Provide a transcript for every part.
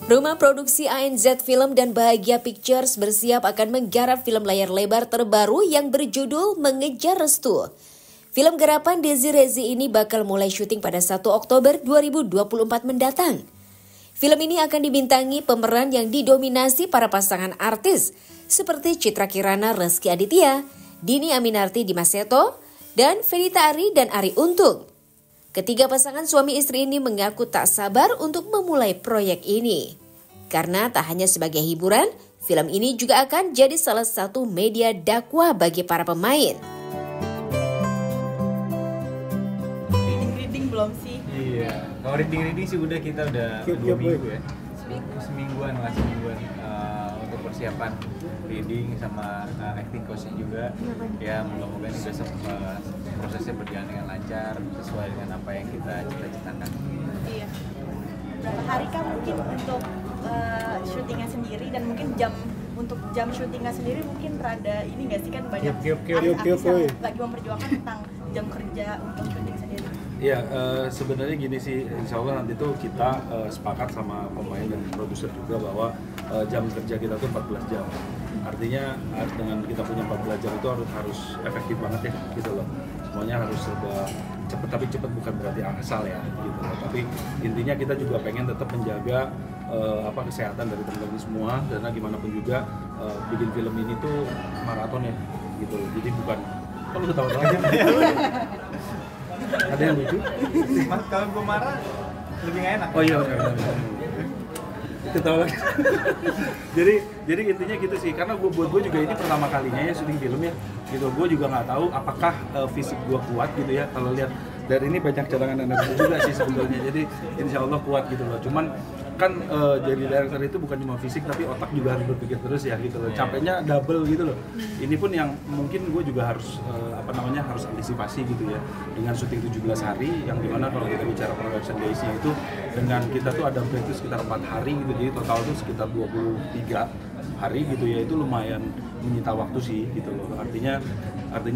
Rumah produksi ANZ Film dan Bahagia Pictures bersiap akan menggarap film layar lebar terbaru yang berjudul Mengejar Restu. Film garapan Desi Rezi ini bakal mulai syuting pada 1 Oktober 2024 mendatang. Film ini akan dibintangi pemeran yang didominasi para pasangan artis seperti Citra Kirana Rezky Aditya, Dini Aminarti Dimas Seto, dan Fenita Ari dan Arie Untung. Ketiga pasangan suami istri ini mengaku tak sabar untuk memulai proyek ini. Karena tak hanya sebagai hiburan, film ini juga akan jadi salah satu media dakwah bagi para pemain. Reading belum sih? Iya, kalau reading sih udah kita udah 2 minggu ya. Semingguan untuk persiapan reading sama acting coachnya juga. Ya mudah-mudahan besok prosesnya berjalan dengan lancar sesuai dengan apa yang kita cita-citakan. Iya. Berapa hari kah mungkin untuk syutingnya sendiri, dan mungkin jam syutingnya sendiri mungkin rada ini nggak sih, kan banyak artis yang lagi memperjuangkan tentang jam kerja untuk syuting sendiri. Iya, sebenarnya gini sih, insya Allah nanti tuh kita sepakat sama pemain dan produser juga bahwa jam kerja kita tuh 14 jam. Artinya dengan kita punya 14 jam itu harus efektif banget ya gitu loh. Semuanya harus serba cepet, tapi cepet bukan berarti asal ya gitu loh. Tapi intinya kita juga pengen tetap menjaga kesehatan dari teman-teman semua, karena gimana pun juga bikin film ini tuh maraton ya gitu loh. Jadi bukan kalau ketawa-tawa aja. Ada yang lucu? Mas, kalau gue marah lebih gak enak. Oh iya. Ketawa lagi. jadi intinya gitu sih, karena buat gue juga ini pertama kalinya ya syuting film ya gitu. Gue juga nggak tahu apakah fisik gue kuat gitu ya. Kalau lihat dari ini banyak cadangan energi juga sih sebetulnya. Jadi insya Allah kuat gitu loh. Cuman kan jadi director itu bukan cuma fisik tapi otak juga harus berpikir terus ya gitu loh. Capeknya double gitu loh. Ini pun yang mungkin gue juga harus harus antisipasi gitu ya, dengan syuting 17 hari yang dimana kalau kita bicara production days-nya itu dengan kita tuh ada break itu sekitar 4 hari gitu, jadi total tuh sekitar 23 hari gitu ya. Itu lumayan menyita waktu sih gitu loh. Artinya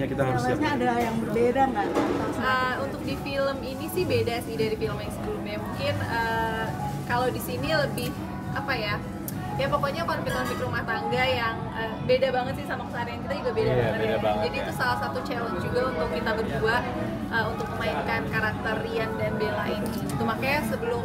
kita harus siap. Ada yang berbeda nggak? Untuk di film ini sih beda sih dari film yang sebelumnya. Mungkin kalau di sini lebih apa ya? Ya pokoknya konflik-konflik rumah tangga yang beda banget sih sama keseharian kita juga beda banget. Beda banget. Jadi itu salah satu challenge juga untuk kita berdua untuk memainkan karakter Rian dan Bella ini. Itu makanya sebelum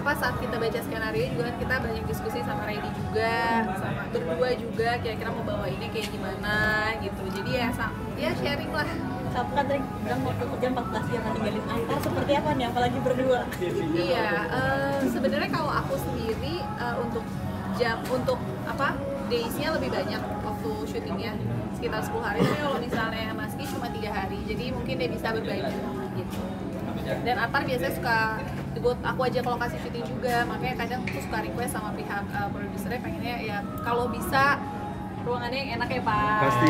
saat kita baca skenario juga kan kita banyak diskusi sama Reddy juga, sama berdua juga kira-kira mau bawa ini kayak gimana gitu. Jadi ya sharing lah. Kamu kan tadi bilang waktu kerja 14 jam ninggalin Antar, seperti apa nih apalagi berdua? Iya, sebenarnya kalau aku sendiri untuk days-nya lebih banyak waktu syutingnya sekitar 10 hari. Tapi kalau misalnya Mas Ki cuma 3 hari, jadi mungkin dia bisa berbagi gitu. Dan Antar biasanya suka aku aja ke lokasi syuting juga, makanya kadang aku suka request sama pihak produsernya pengennya ya kalau bisa ruangannya yang enak ya Pak. Pasti.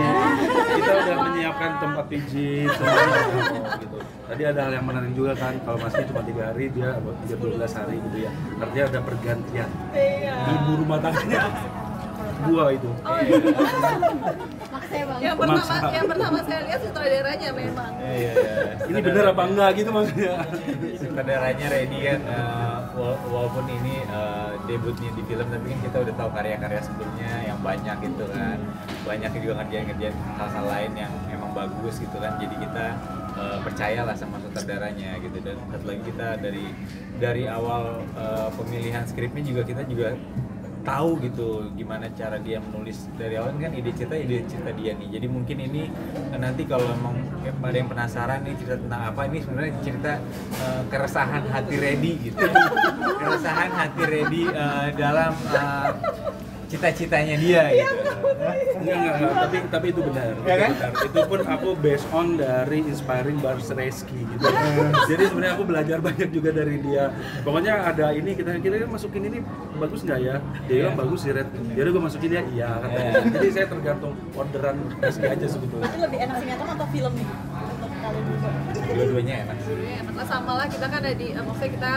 Kita udah menyiapkan tempat pijit semuanya gitu. Tadi ada hal yang menarik juga kan, kalau masih cuma 3 hari dia 12 hari gitu ya. Artinya ada pergantian. Iya. Ibu rumah tangganya gua itu. Oh iya. Maksanya Bang. Yang pertama saya lihat sutradaranya memang. Iya. Ini bener apa enggak gitu maksudnya. Sutradaranya Reddy kan walaupun ini debutnya di film, tapi kan kita udah tahu karya-karya sebelumnya yang banyak gitu kan. Banyak juga ngerjain hal-hal lain yang emang bagus gitu kan. Jadi kita percayalah sama sutradaranya gitu. Dan satu lagi kita dari awal pemilihan skripnya juga kita juga tahu gitu gimana cara dia menulis. Dari awal kan ide cerita dia nih. Jadi mungkin ini nanti kalau emang ada yang penasaran nih cerita tentang apa, ini sebenarnya cerita keresahan hati Reddy gitu. Keresahan hati Reddy dalam cita-citanya dia gitu. Enggak, tapi itu benar. Ya kan? Benar. Itu pun aku based on dari inspiring Bars Rezky gitu. Jadi sebenarnya aku belajar banyak juga dari dia. Pokoknya ada ini kita masukin ini bagus nggak ya? Dia bilang bagus sih Red. Jadi gue masukin ya iya katanya. Jadi saya tergantung orderan Rezky aja sebetulnya. Tapi lebih enak sinetron atau film nih untuk kalian berdua? Dua-duanya enak sih. Enak lah, sama lah kita kan ada di maksudnya kita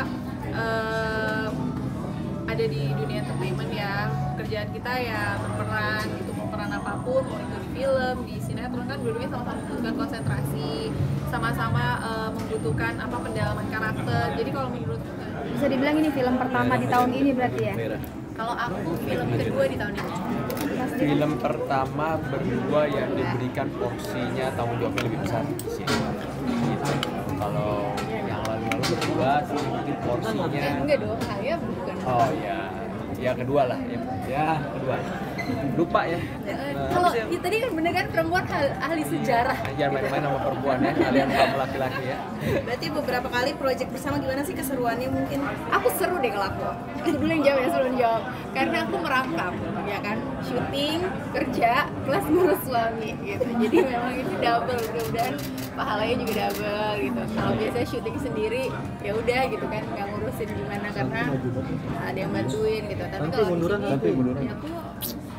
ada di dunia entertainment ya. Kerjaan kita ya berperan gitu, mau peran apapun, mau itu di film, di sinetron kan dua-duanya sama-sama membutuhkan konsentrasi, sama-sama membutuhkan pendalaman karakter. Jadi kalau menurut bisa dibilang ini film pertama di tahun ini berarti ya? Kalau aku film kedua di tahun ini. Film pertama berdua yang diberikan porsinya tanggung jawabnya lebih besar sih. Gitu. Kalau yang lalu-lalu berdua sih mungkin porsinya. Enggak dong, saya bukan. Oh ya, ya kedua lah ya kedua. Lupa ya. Kalau tadi kan bener kan perempuan ahli sejarah. Jangan main-main sama perempuan ya, kalian kamu laki-laki ya. Berarti beberapa kali proyek bersama, gimana sih keseruannya mungkin? Aku seru deh kalau aku dulu yang jawab ya, sebelum jawab, karena aku merangkap ya kan, syuting, kerja, plus ngurus suami gitu, jadi memang itu double, mudah-mudahan pahalanya juga double gitu. Kalau biasanya syuting sendiri ya udah gitu kan, nggak ngurusin gimana karena ada yang bantuin gitu, tapi kalau di sini ya aku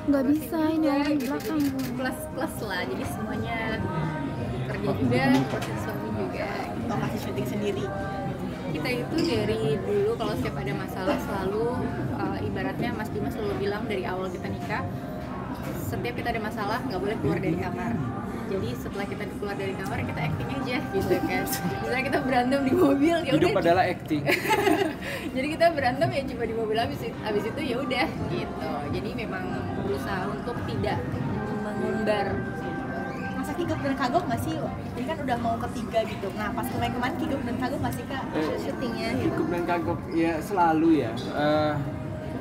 Nggak bisa, ini orang di belakang. plus lah, jadi semuanya kerja juga, proses suami juga gitu. Lokasi syuting sendiri. Kita itu dari dulu kalau setiap ada masalah selalu ibaratnya Mas Dimas selalu bilang dari awal kita nikah, setiap kita ada masalah nggak boleh keluar dari kamar. Jadi setelah kita keluar dari kamar kita acting aja gitu kan. Misalnya kita berantem di mobil ya udah. Hidup adalah acting. Jadi kita berantem ya cuma di mobil, habis itu ya udah gitu. Jadi memang berusaha untuk tidak mengumbar. Masa kigup dan kagok nggak sih? Ini kan udah mau ketiga gitu. Nah pas kemarin kigup dan kagok nggak sih Kak syutingnya gitu? Kigup dan kagok ya selalu ya.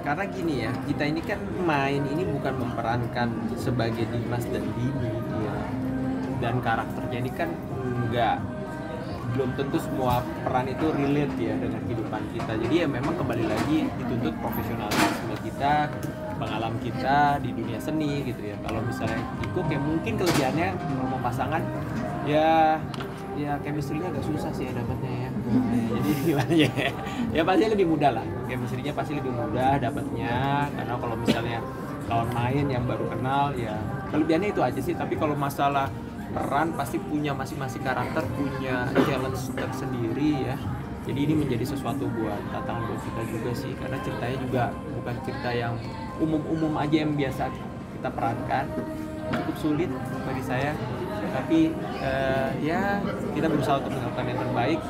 Karena gini ya, kita ini kan main ini bukan memerankan sebagai Dimas dan Dini ya. Dan karakternya ini kan belum tentu semua peran itu relate ya dengan kehidupan kita. Jadi ya memang kembali lagi dituntut profesionalisme kita, pengalaman kita di dunia seni gitu ya. Kalau misalnya Kikuk ya mungkin kelebihannya mau pasangan ya chemistry-nya agak susah sih ya dapatnya ya. Jadi gimana ya? Ya pasti lebih mudah lah. Chemistry-nya pasti lebih mudah dapatnya, karena kalau misalnya kawan main yang baru kenal ya kelebihannya itu aja sih. Tapi kalau masalah peran pasti punya masing-masing karakter punya challenge tersendiri ya. Jadi ini menjadi sesuatu buat tantangan buat kita juga sih, karena ceritanya juga bukan cerita yang umum-umum aja yang biasa kita perankan. Cukup sulit bagi saya, tapi ya kita berusaha untuk melakukan yang terbaik.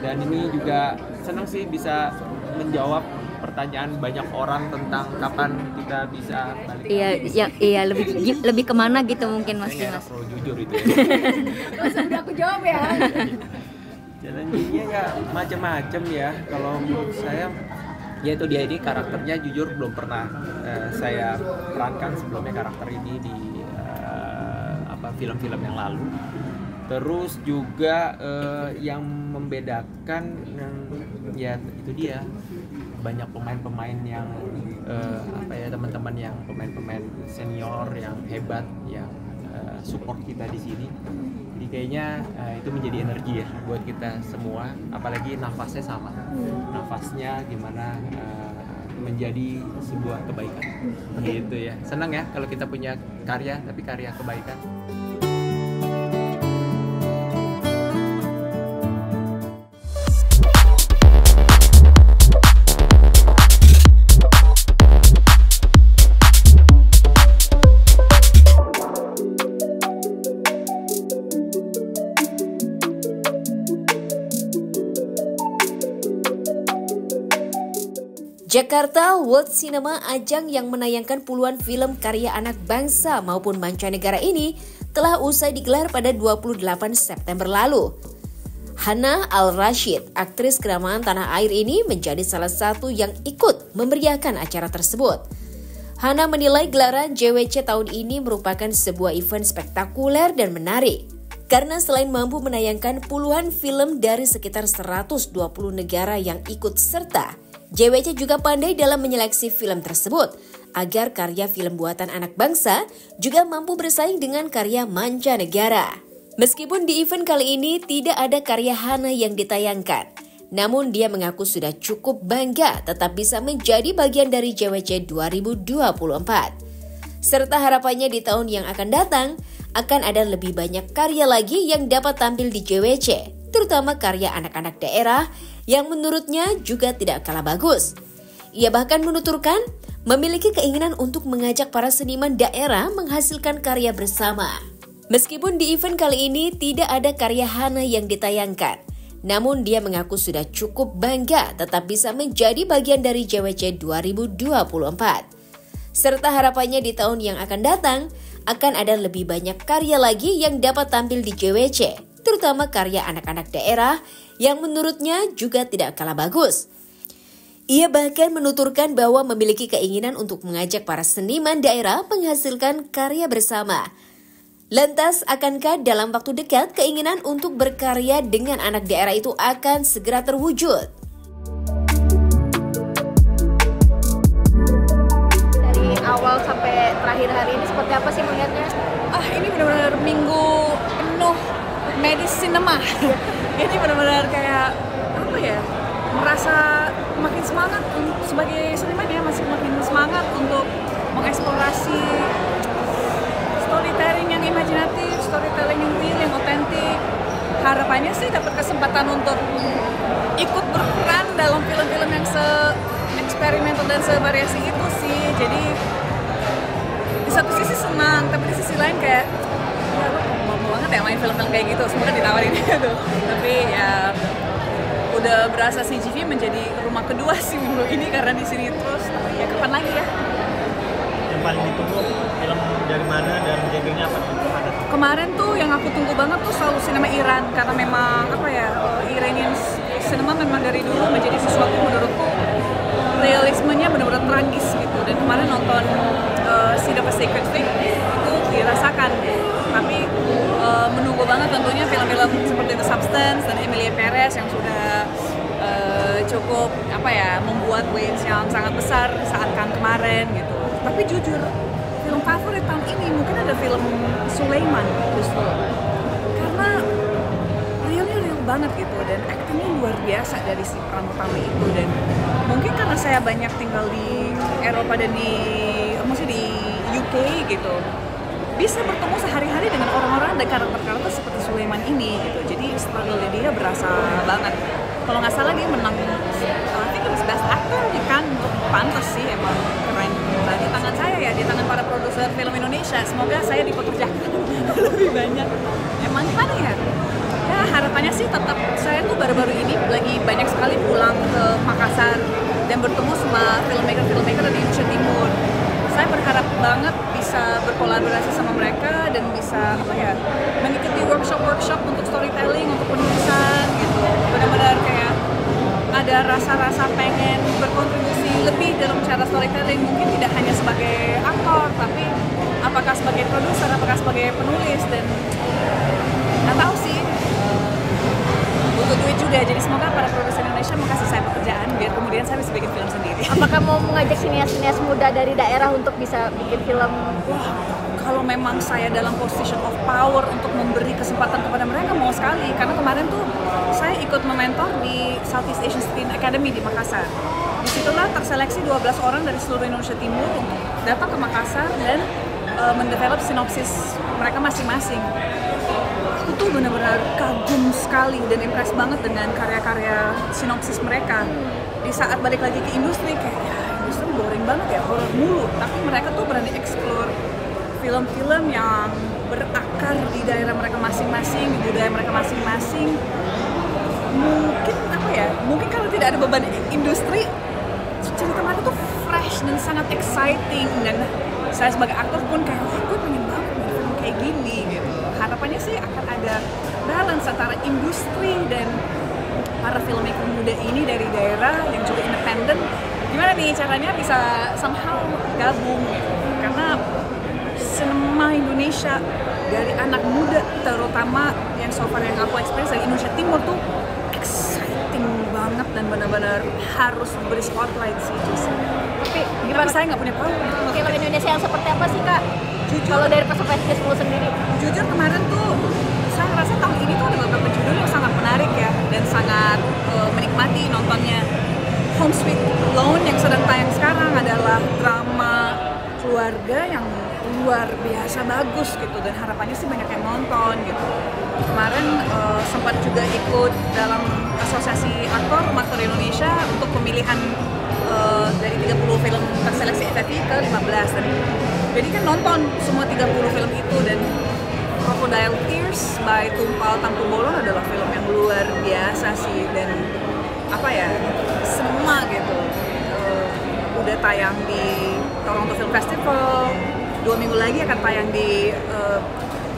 Dan ini juga senang sih bisa menjawab pertanyaan banyak orang tentang kapan kita bisa balik. Iya lebih kemana gitu mungkin Mas Dimas. Saya jujur itu ya. Terus udah aku jawab ya. Challenge-nya ya macam-macam ya. Kalau menurut saya ya itu dia, ini karakternya jujur belum pernah saya perankan sebelumnya karakter ini di film-film yang lalu. Terus juga yang membedakan ya itu dia, banyak pemain-pemain yang teman-teman yang pemain-pemain senior yang hebat yang support kita di sini. Jadi kayaknya itu menjadi energi ya buat kita semua, apalagi nafasnya sama. Nafasnya gimana menjadi sebuah kebaikan. Gitu ya. Senang ya kalau kita punya karya tapi karya kebaikan. Jakarta World Cinema, ajang yang menayangkan puluhan film karya anak bangsa maupun mancanegara ini telah usai digelar pada 28 September lalu. Hana Al-Rashid, aktris kenamaan tanah air ini menjadi salah satu yang ikut memeriahkan acara tersebut. Hana menilai gelaran JWC tahun ini merupakan sebuah event spektakuler dan menarik. Karena selain mampu menayangkan puluhan film dari sekitar 120 negara yang ikut serta, JWC juga pandai dalam menyeleksi film tersebut agar karya film buatan anak bangsa juga mampu bersaing dengan karya mancanegara. Meskipun di event kali ini tidak ada karya Hana yang ditayangkan, namun dia mengaku sudah cukup bangga tetap bisa menjadi bagian dari JWC 2024. Serta harapannya di tahun yang akan datang akan ada lebih banyak karya lagi yang dapat tampil di JWC, terutama karya anak-anak daerah yang menurutnya juga tidak kalah bagus. Ia bahkan menuturkan memiliki keinginan untuk mengajak para seniman daerah menghasilkan karya bersama. Meskipun di event kali ini tidak ada karya Hana yang ditayangkan, Namun dia mengaku sudah cukup bangga tetap bisa menjadi bagian dari JWC 2024. Serta harapannya di tahun yang akan datang, akan ada lebih banyak karya lagi yang dapat tampil di JWC, terutama karya anak-anak daerah yang menurutnya juga tidak kalah bagus. Ia bahkan menuturkan bahwa memiliki keinginan untuk mengajak para seniman daerah menghasilkan karya bersama. Lantas, akankah dalam waktu dekat keinginan untuk berkarya dengan anak daerah itu akan segera terwujud? Dari awal sampai terakhir hari ini seperti apa sih melihatnya? Ini benar-benar minggu penuh medis cinema. Ini benar-benar kayak apa ya? Merasa makin semangat sebagai seniman ya, masih makin semangat untuk mengeksplorasi storytelling yang imajinatif, storytelling yang real, yang otentik. Harapannya sih dapat kesempatan untuk ikut berperan dalam film-film yang se-eksperimental dan se-variasi itu sih. Jadi di satu sisi senang, tapi di sisi lain kayak ya mau banget ya main film-film kayak gitu, semoga ditawarin gitu. Tapi ya udah berasa CGV menjadi rumah kedua sih minggu ini karena di sini terus. Tapi ya kapan lagi ya? Yang paling ditunggu film dari mana dan genrenya apa? Kemarin tuh yang aku tunggu banget tuh selalu sinema Iran karena memang apa ya, Iranian cinema memang dari dulu menjadi sesuatu menurutku realismenya benar-benar tragis gitu. Dan kemarin nonton Seed of a Sacred Thing itu dirasakan. Tapi menunggu banget tentunya film-film seperti The Substance dan Emilia Perez yang sudah cukup apa ya, membuat weight yang sangat besar saat kan kemarin gitu. Tapi jujur, film favorit tahun ini mungkin ada film Sulaiman justru. Karena realnya real banget gitu dan aktingnya luar biasa dari si peran utama itu. Dan mungkin karena saya banyak tinggal di Eropa dan maksudnya di UK gitu, bisa bertemu sehari-hari dengan orang-orang dan karakter-karakter seperti Sulaiman ini gitu. Jadi struggle-nya dia berasa banget. Kalau nggak salah dia menang Best Actor di Cannes, pantas sih, emang keren. Nah, di tangan saya ya, di tangan para produser film Indonesia, semoga saya dipekerjakan lebih banyak. Emang gimana ya? Ya harapannya sih tetap, saya tuh baru-baru ini lagi banyak sekali pulang ke Makassar dan bertemu sama filmmaker di Indonesia Timur. Saya berharap banget bisa berkolaborasi sama mereka dan bisa apa ya, mengikuti workshop untuk storytelling, untuk penulisan gitu. Benar-benar kayak ada rasa-rasa pengen berkontribusi lebih dalam cara storytelling, mungkin tidak hanya sebagai aktor, tapi apakah sebagai produser, apakah sebagai penulis, dan nggak tahu sih, butuh duit juga. Jadi semoga para produser Indonesia mau kasih saya pekerjaan biar kemudian saya bisa bikin film sendiri. Apakah mau mengajak sinias-sinias muda dari daerah untuk bisa bikin film? Kalau memang saya dalam position of power untuk memberi kesempatan kepada mereka, mau sekali. Karena kemarin tuh saya ikut mementor di Southeast Asian Screen Academy di Makassar. Disitulah terseleksi 12 orang dari seluruh Indonesia Timur untuk datang ke Makassar dan mendevelop sinopsis mereka masing-masing. Aku tuh benar-benar kagum sekali dan impress banget dengan karya-karya sinopsis mereka. Di saat balik lagi ke industri, kayak ya industri boring banget ya, horor mulu. Tapi mereka tuh berani explore film-film yang berakar di daerah mereka masing-masing, di budaya mereka masing-masing. Mungkin apa ya, mungkin kalau tidak ada beban industri, cerita mereka tuh fresh dan sangat exciting. Dan saya sebagai aktor pun kayak, wah gue pengen banget film kayak gini gitu. Harapannya sih akan ada balance antara industri dan para filmmaker muda ini dari daerah yang juga independen. Gimana nih caranya bisa somehow gabung gitu. Karena sinema Indonesia dari anak muda, terutama yang so far yang aku experience dari Indonesia Timur tuh exciting banget dan benar-benar harus beri spotlight sih justru. Tapi gimana, saya nggak punya power. Film Indonesia yang seperti apa sih Kak? Kalau dari perspektif lu sendiri? Jujur kemarin tuh saya ngerasa tahun ini tuh ada beberapa judul yang sangat menarik ya dan sangat menikmati nontonnya. Home Sweet Alone yang sedang tayang sekarang adalah drama keluarga yang luar biasa bagus gitu dan harapannya sih banyak yang nonton gitu. Kemarin sempat juga ikut dalam asosiasi aktor Indonesia untuk pemilihan dari 30 film terseleksi FFI ke 15 dan jadi kan nonton semua 30 film itu dan Crocodile Tears by Tumpal Tangkubolon adalah film yang luar biasa sih, dan apa ya, semua gitu udah tayang di Toronto Film Festival, 2 minggu lagi akan tayang di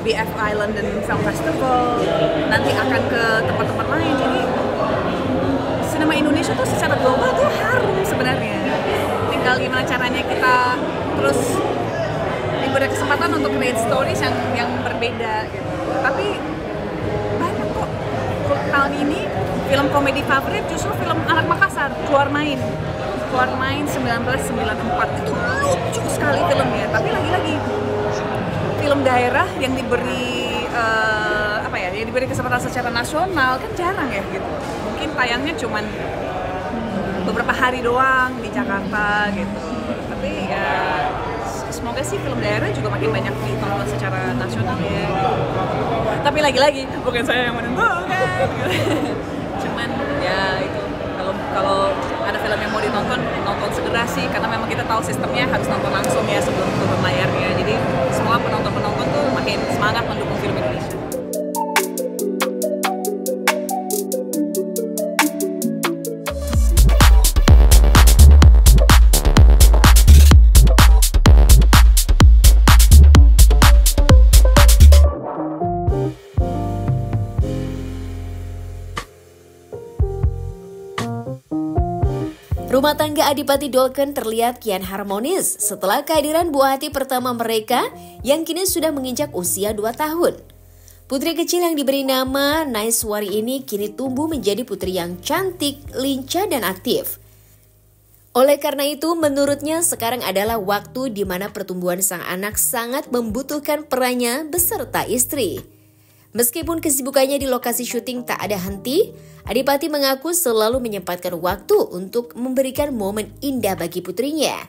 BFI London Film Festival, nanti akan ke tempat-tempat lain. Jadi sinema Indonesia tuh secara global tuh harum sebenarnya, tinggal gimana caranya kita terus diberi kesempatan untuk create stories yang berbeda gitu. Tapi banyak kok tahun ini film komedi favorit justru film anak Makassar, Keluar Main 1994. Itu lucu sekali filmnya, tapi lagi-lagi film daerah yang diberi yang diberi kesempatan secara nasional kan jarang ya gitu. Mungkin tayangnya cuman beberapa hari doang di Jakarta gitu. Tapi ya semoga sih film daerah juga makin banyak ditonton secara nasional ya gitu. Tapi lagi-lagi bukan saya yang menentukan cuman ya itu, kalau ada film yang mau ditonton, nonton segera sih, karena memang kita tahu sistemnya harus nonton langsung ya sebelum turun layarnya. Jadi semua penonton-penonton tuh makin semangat mendukung film Indonesia. Rumah tangga Adipati Dolken terlihat kian harmonis setelah kehadiran buah hati pertama mereka yang kini sudah menginjak usia 2 tahun. Putri kecil yang diberi nama Naiswari ini kini tumbuh menjadi putri yang cantik, lincah, dan aktif. Oleh karena itu, menurutnya sekarang adalah waktu di mana pertumbuhan sang anak sangat membutuhkan perannya beserta istri. Meskipun kesibukannya di lokasi syuting tak ada henti, Adipati mengaku selalu menyempatkan waktu untuk memberikan momen indah bagi putrinya.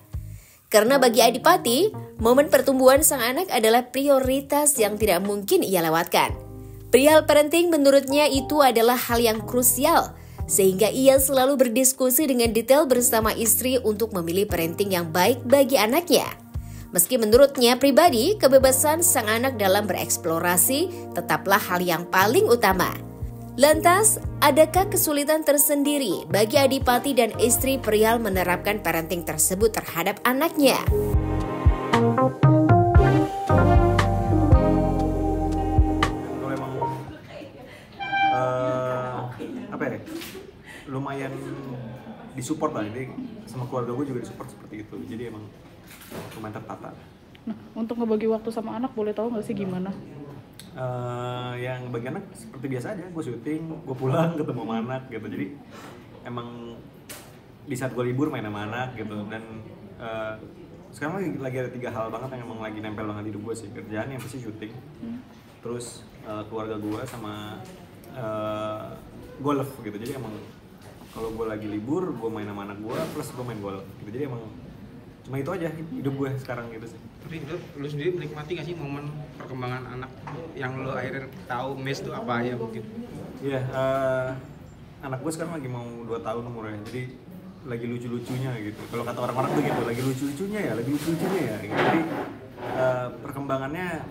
Karena bagi Adipati, momen pertumbuhan sang anak adalah prioritas yang tidak mungkin ia lewatkan. Perihal parenting menurutnya itu adalah hal yang krusial, sehingga ia selalu berdiskusi dengan detail bersama istri untuk memilih parenting yang baik bagi anaknya. Meski menurutnya pribadi, kebebasan sang anak dalam bereksplorasi tetaplah hal yang paling utama. Lantas, adakah kesulitan tersendiri bagi Adipati dan istri perihal menerapkan parenting tersebut terhadap anaknya? Kalau emang lumayan disupport lah, jadi sama keluarga gue juga disupport seperti itu. Jadi emang lumayan tertata. Nah, untuk ngebagi waktu sama anak boleh tahu nggak sih gimana? Yang bagi anak seperti biasa aja, gue syuting, gue pulang ketemu sama anak gitu. Jadi emang di saat gue libur main sama anak gitu. Dan sekarang lagi ada 3 hal banget yang emang lagi nempel banget di hidup gue sih. Kerjaan yang pasti syuting, terus keluarga gue sama golf gitu. Jadi emang kalau gue lagi libur, gue main sama anak gue plus gue main golf gitu. Jadi emang cuma itu aja hidup gue sekarang gitu sih. Tapi lu sendiri menikmati gak sih momen perkembangan anak yang lu akhirnya tahu miss tuh apa ya mungkin? Iya, anak gue sekarang lagi mau 2 tahun umurnya, jadi lagi lucu-lucunya gitu. Kalau kata orang-orang tuh gitu, lagi lucu-lucunya ya gitu. Jadi perkembangannya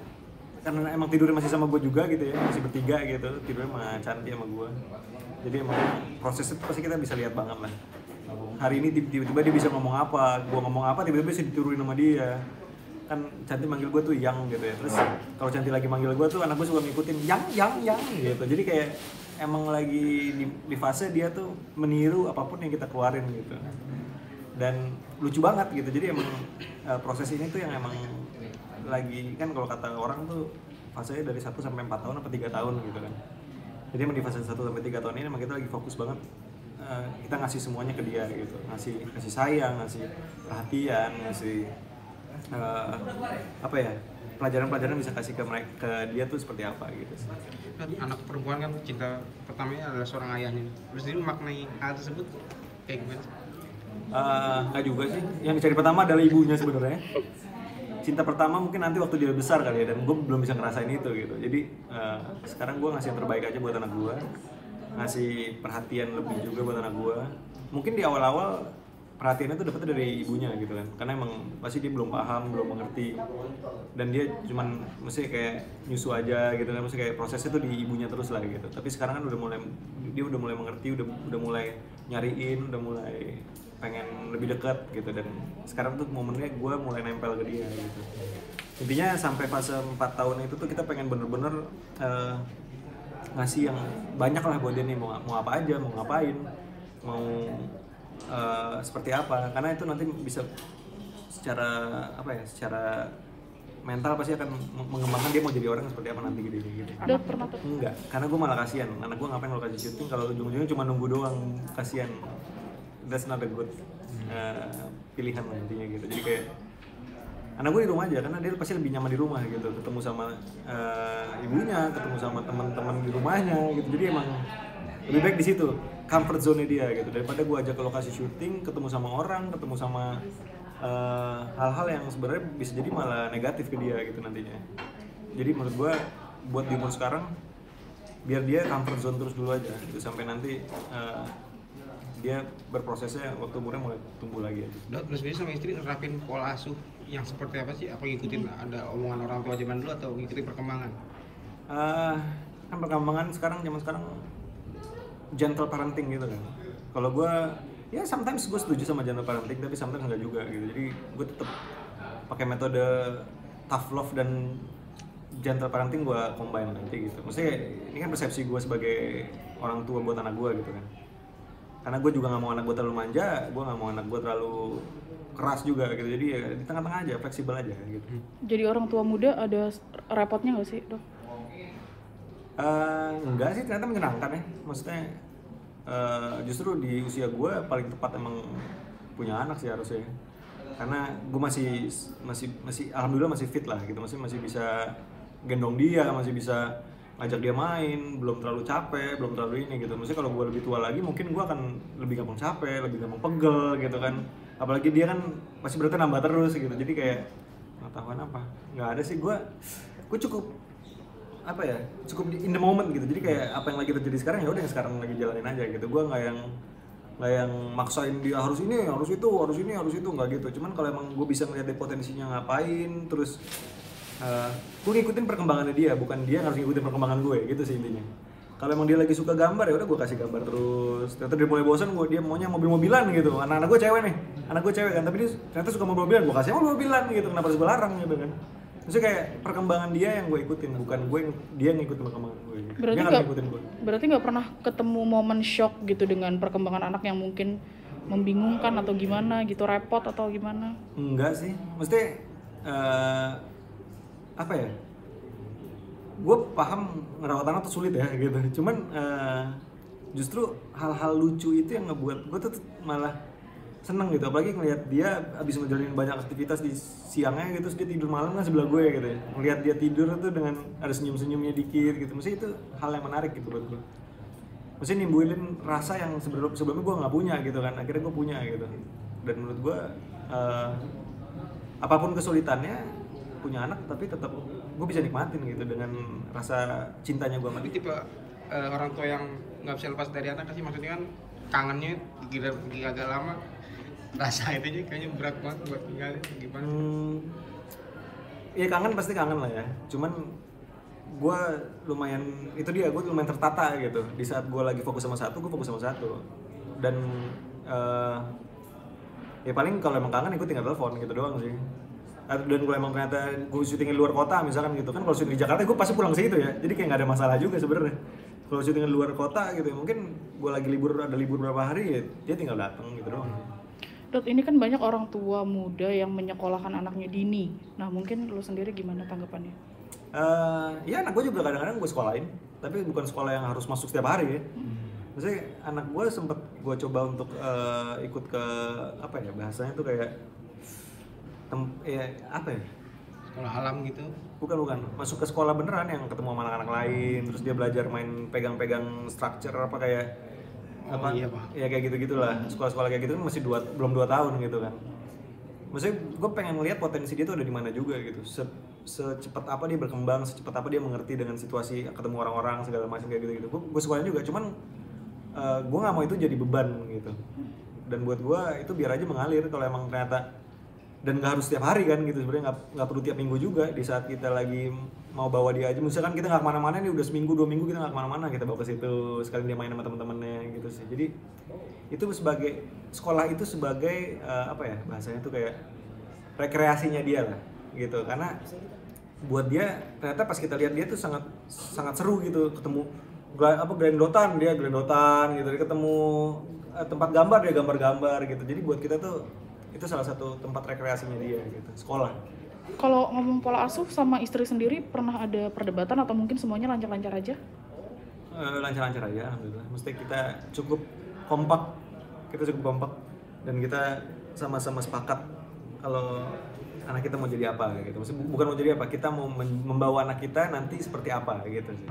karena emang tidurnya masih sama gue juga gitu ya, masih bertiga gitu, tidurnya sama Cantik sama gue. Jadi emang prosesnya pasti kita bisa lihat banget lah. Hari ini tiba-tiba dia bisa ngomong apa, gue ngomong apa tiba-tiba bisa diturunin sama dia. Kan Cantik manggil gue tuh yang gitu ya, terus kalau Cantik lagi manggil gue tuh anak gue suka ngikutin yang gitu. Jadi kayak emang lagi di fase dia tuh meniru apapun yang kita keluarin gitu. Dan lucu banget gitu. Jadi emang proses ini tuh yang emang lagi, kan kalau kata orang tuh fasenya dari 1 sampai 4 tahun atau 3 tahun gitu kan. Jadi emang di fase 1 sampai 3 tahun ini emang kita lagi fokus banget, kita ngasih semuanya ke dia gitu, ngasih sayang, ngasih perhatian, ngasih pelajaran-pelajaran bisa kasih ke dia tuh seperti apa gitu. Anak perempuan kan cinta pertamanya adalah seorang ayahnya. Lu sendiri maknai hal tersebut kayak gimana? Nggak juga sih. Yang dicari pertama adalah ibunya sebenarnya. Cinta pertama mungkin nanti waktu dia besar kali ya, dan gue belum bisa ngerasain itu gitu. Jadi sekarang gue ngasih yang terbaik aja buat anak gue, ngasih perhatian lebih juga buat anak gue. Mungkin di awal-awal perhatiannya tuh dapetnya dari ibunya gitu kan, karena emang pasti dia belum paham, belum mengerti, dan dia cuman mesti kayak nyusu aja gitu kan, mesti kayak prosesnya tuh di ibunya terus lah gitu. Tapi sekarang kan dia udah mulai mengerti, udah mulai nyariin, udah mulai pengen lebih dekat gitu, dan sekarang tuh momennya gue mulai nempel ke dia gitu. Intinya sampai fase 4 tahun itu tuh kita pengen bener-bener ngasih yang banyak lah buat dia nih, mau apa aja, mau ngapain, mau seperti apa, karena itu nanti bisa secara secara mental pasti akan mengembangkan dia mau jadi orang seperti apa nanti gitu. Udah pernah tuh? Enggak, karena gue malah kasihan, anak gue ngapain kalau kasih syuting kalau ujung-ujungnya cuma nunggu doang, kasihan. That's not a good pilihan lah intinya gitu. Jadi kayak anak gue di rumah aja, karena dia pasti lebih nyaman di rumah gitu, ketemu sama ibunya, ketemu sama teman-teman di rumahnya gitu. Jadi emang lebih baik di situ, comfort zone dia gitu, daripada gue ajak ke lokasi syuting, ketemu sama orang, ketemu sama hal-hal yang sebenarnya bisa jadi malah negatif ke dia gitu nantinya. Jadi menurut gue buat di umur sekarang biar dia comfort zone terus dulu aja gitu, sampai nanti dia berprosesnya waktu umurnya mulai tumbuh lagi aja. Dok, terus biasanya sama istri nerapin pola asuh yang seperti apa sih? Apa ngikutin ada omongan orang tua zaman dulu atau ngikutin perkembangan? Kan perkembangan zaman sekarang gentle parenting gitu kan. Kalau gue ya sometimes gue setuju sama gentle parenting, tapi sometimes enggak juga gitu. Jadi gue tetap pakai metode tough love dan gentle parenting gue combine nanti gitu. Maksudnya ini kan persepsi gue sebagai orang tua buat anak gue gitu kan. Karena gue juga nggak mau anak gue terlalu manja, gue nggak mau anak gue terlalu keras juga gitu. Jadi ya di tengah-tengah aja, fleksibel aja gitu. Jadi orang tua muda ada repotnya nggak sih, Dok? Enggak sih, ternyata menyenangkan ya. Maksudnya justru di usia gue paling tepat emang punya anak sih harusnya. Karena gue masih alhamdulillah masih fit lah gitu, masih bisa gendong dia, masih bisa ngajak dia main, belum terlalu capek, belum terlalu ini gitu. Maksudnya kalau gue lebih tua lagi mungkin gue akan lebih gampang capek, lebih gampang pegel gitu kan. Apalagi dia kan masih berarti nambah terus gitu. Jadi kayak pengetahuan apa? Nggak ada sih, gue cukup in the moment gitu. Jadi kayak apa yang lagi terjadi sekarang ya udah yang sekarang lagi jalanin aja gitu. Gue nggak yang maksain dia harus ini, harus itu, nggak gitu. Cuman kalau emang gue bisa ngeliat dia potensinya ngapain, terus gue ngikutin perkembangannya dia, bukan dia harus ngikutin perkembangan gue gitu sih intinya. Kalau emang dia lagi suka gambar ya udah gue kasih gambar terus. Ternyata dia mulai bosan, dia maunya mobil-mobilan gitu. Anak gue cewek kan, tapi dia ternyata suka mobil-mobilan, gue kasih mobil-mobilan gitu. Kenapa harus gue larang gitu kan? Maksudnya kayak perkembangan dia yang gue ikutin, bukan dia yang ngikutin perkembangan gue. Berarti nggak pernah ketemu momen shock gitu dengan perkembangan anak yang mungkin membingungkan atau gimana gitu, repot atau gimana? Enggak sih, maksudnya gue paham ngerawat anak tuh sulit ya gitu. Cuman justru hal-hal lucu itu yang ngebuat gue tuh malah seneng gitu, apalagi ngelihat dia abis ngejalanin banyak aktivitas di siangnya gitu, terus dia tidur malam kan sebelah gue gitu ya. Ngelihat dia tidur tuh dengan ada senyum-senyumnya dikit gitu, maksudnya itu hal yang menarik gitu buat gue. Maksudnya nimbulin rasa yang sebelumnya gue nggak punya gitu kan, akhirnya gue punya gitu. Dan menurut gue apapun kesulitannya punya anak, tapi tetap gue bisa nikmatin gitu dengan rasa cintanya gue sama dia. Tipe orang tua yang nggak bisa lepas dari anak sih, maksudnya kan kangennya agak lama, rasa itu aja kayaknya berat banget buat tinggalin gimana? Iya kangen pasti kangen lah ya, cuman gue lumayan tertata gitu. Di saat gue lagi fokus sama satu, gue fokus sama satu. Dan ya paling kalau emang kangen gue tinggal telepon gitu doang sih. Dan kalau emang ternyata gue syuting di luar kota misalkan gitu kan, kalau syuting di Jakarta gue pasti pulang ke situ ya, jadi kayak nggak ada masalah juga sebenarnya. Kalau syuting di luar kota gitu ya, mungkin gue lagi ada libur berapa hari ya dia tinggal datang gitu doang. Dok, ini kan banyak orang tua muda yang menyekolahkan anaknya dini. Nah mungkin lo sendiri gimana tanggapannya? Ya anak gue juga kadang-kadang gue sekolahin, tapi bukan sekolah yang harus masuk setiap hari ya. Maksudnya anak gue sempet gue coba untuk ikut ke bahasanya tuh kayak sekolah alam gitu? Bukan, masuk ke sekolah beneran yang ketemu sama anak-anak lain, terus dia belajar main pegang-pegang structure iya, Pak. Ya kayak gitu-gitulah. Sekolah-sekolah kayak gitu kan masih belum 2 tahun gitu kan. Maksudnya gue pengen ngeliat potensi dia tuh ada di mana juga gitu. Secepat apa dia berkembang, secepat apa dia mengerti dengan situasi, ketemu orang-orang segala macam kayak gitu-gitu. Gue sekolahin juga, cuman gue nggak mau itu jadi beban gitu. dan buat gue itu biar aja mengalir kalau emang ternyata, dan nggak harus setiap hari kan gitu sebenarnya, nggak perlu tiap minggu juga. Di saat kita lagi mau bawa dia aja, misalkan kita nggak kemana-mana nih, udah seminggu 2 minggu kita nggak kemana-mana, kita bawa ke situ sekali dia main sama teman-temannya gitu sih. Jadi itu sebagai sekolah itu sebagai apa ya bahasanya tuh kayak rekreasinya dia lah gitu, karena buat dia ternyata pas kita lihat dia tuh sangat seru gitu, ketemu glendotan gitu, dia ketemu tempat gambar dia gambar-gambar gitu. Jadi buat kita tuh itu salah satu tempat rekreasinya dia gitu, sekolah. Kalau ngomong pola asuh sama istri sendiri pernah ada perdebatan atau mungkin semuanya lancar-lancar aja? Lancar-lancar aja alhamdulillah. Mesti kita cukup kompak dan kita sama-sama sepakat kalau anak kita mau jadi apa gitu. Maksudnya bukan mau jadi apa, kita mau membawa anak kita nanti seperti apa gitu sih.